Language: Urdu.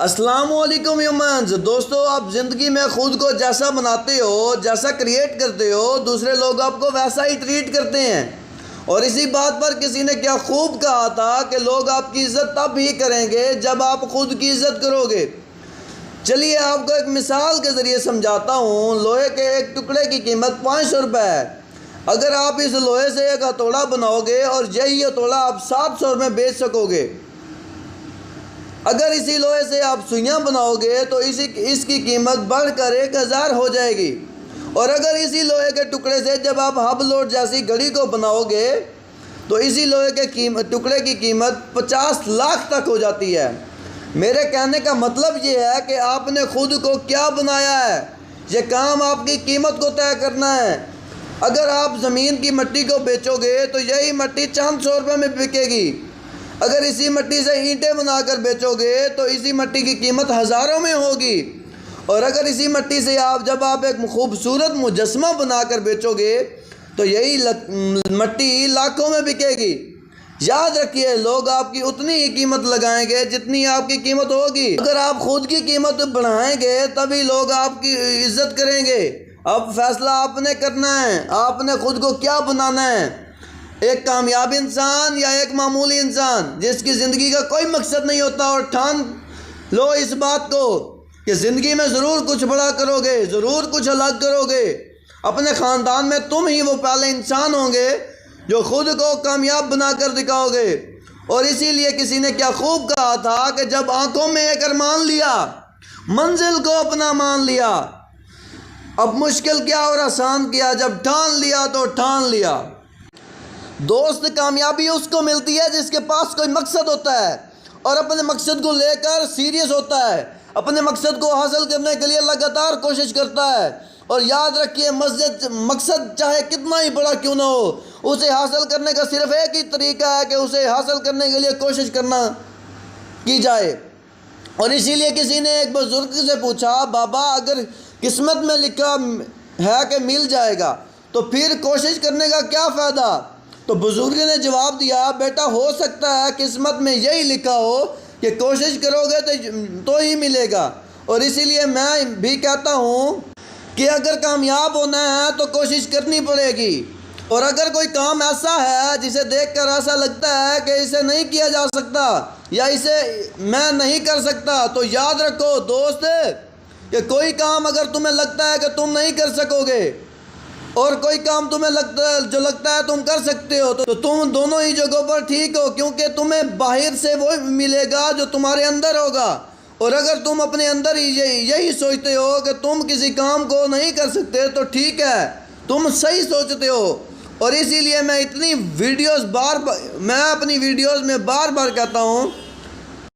السلام علیکم ہیومنز دوستو، آپ زندگی میں خود کو جیسا بناتے ہو، جیسا کریٹ کرتے ہو، دوسرے لوگ آپ کو ویسا ہی ٹریٹ کرتے ہیں۔ اور اسی بات پر کسی نے کیا خوب کہا تھا کہ لوگ آپ کی عزت تب ہی کریں گے جب آپ خود کی عزت کرو گے۔ چلیے آپ کو ایک مثال کے ذریعے سمجھاتا ہوں۔ لوہے کے ایک ٹکڑے کی قیمت 500 روپے ہے۔ اگر آپ اس لوہے سے ایک ہتھوڑا بناؤ گے اور یہی ہتھوڑا آپ 700 میں بیچ سکو گے۔ اگر اسی لوہے سے آپ سوئیاں بناؤ گے تو اس کی قیمت بڑھ کر 1000 ہو جائے گی۔ اور اگر اسی لوہے کے ٹکڑے سے جب آپ ہب لوڈ جیسی گھڑی کو بناؤ گے تو اسی لوہے کے ٹکڑے کی قیمت 50 لاکھ تک ہو جاتی ہے۔ میرے کہنے کا مطلب یہ ہے کہ آپ نے خود کو کیا بنایا ہے، یہ کام آپ کی قیمت کو طے کرنا ہے۔ اگر آپ زمین کی مٹی کو بیچو گے تو یہی مٹی چند سو روپے میں بکے گی۔ اگر اسی مٹی سے اینٹیں بنا کر بیچو گے تو اسی مٹی کی قیمت ہزاروں میں ہوگی۔ اور اگر اسی مٹی سے جب آپ ایک خوبصورت مجسمہ بنا کر بیچو گے تو یہی مٹی لاکھوں میں بکے گی۔ یاد رکھیے، لوگ آپ کی اتنی ہی قیمت لگائیں گے جتنی آپ کی قیمت ہوگی۔ اگر آپ خود کی قیمت بڑھائیں گے تبھی لوگ آپ کی عزت کریں گے۔ اب فیصلہ آپ نے کرنا ہے، آپ نے خود کو کیا بنانا ہے، ایک کامیاب انسان یا ایک معمولی انسان جس کی زندگی کا کوئی مقصد نہیں ہوتا۔ اور ٹھان لو اس بات کو کہ زندگی میں ضرور کچھ بڑا کرو گے، ضرور کچھ الگ کرو گے۔ اپنے خاندان میں تم ہی وہ پہلے انسان ہوں گے جو خود کو کامیاب بنا کر دکھاؤ گے۔ اور اسی لیے کسی نے کیا خوب کہا تھا کہ جب آنکھوں میں ایک ارمان لیا، منزل کو اپنا مان لیا۔ اب مشکل کیا اور آسان کیا، جب ٹھان لیا تو ٹھان لیا۔ دوست، کامیابی اس کو ملتی ہے جس کے پاس کوئی مقصد ہوتا ہے اور اپنے مقصد کو لے کر سیریس ہوتا ہے، اپنے مقصد کو حاصل کرنے کے لیے لگاتار کوشش کرتا ہے۔ اور یاد رکھیے، مقصد چاہے کتنا ہی بڑا کیوں نہ ہو، اسے حاصل کرنے کا صرف ایک ہی طریقہ ہے کہ اسے حاصل کرنے کے لیے کوشش کی جائے۔ اور اسی لیے کسی نے ایک بزرگ سے پوچھا، بابا اگر قسمت میں لکھا ہے کہ مل جائے گا تو پھر کوشش کرنے کا کیا فائدہ؟ تو بزرگ نے جواب دیا، بیٹا ہو سکتا ہے قسمت میں یہی لکھا ہو کہ کوشش کرو گے تو ہی ملے گا۔ اور اسی لیے میں بھی کہتا ہوں کہ اگر کامیاب ہونا ہے تو کوشش کرنی پڑے گی۔ اور اگر کوئی کام ایسا ہے جسے دیکھ کر ایسا لگتا ہے کہ اسے نہیں کیا جا سکتا یا اسے میں نہیں کر سکتا، تو یاد رکھو دوست کہ کوئی کام اگر تمہیں لگتا ہے کہ تم نہیں کر سکو گے اور کوئی کام تمہیں لگتا ہے تم کر سکتے ہو، تو تم دونوں ہی جگہوں پر ٹھیک ہو، کیونکہ تمہیں باہر سے وہ ملے گا جو تمہارے اندر ہوگا۔ اور اگر تم اپنے اندر ہی یہی سوچتے ہو کہ تم کسی کام کو نہیں کر سکتے تو ٹھیک ہے، تم صحیح سوچتے ہو۔ اور اسی لیے میں اپنی ویڈیوز میں بار بار کہتا ہوں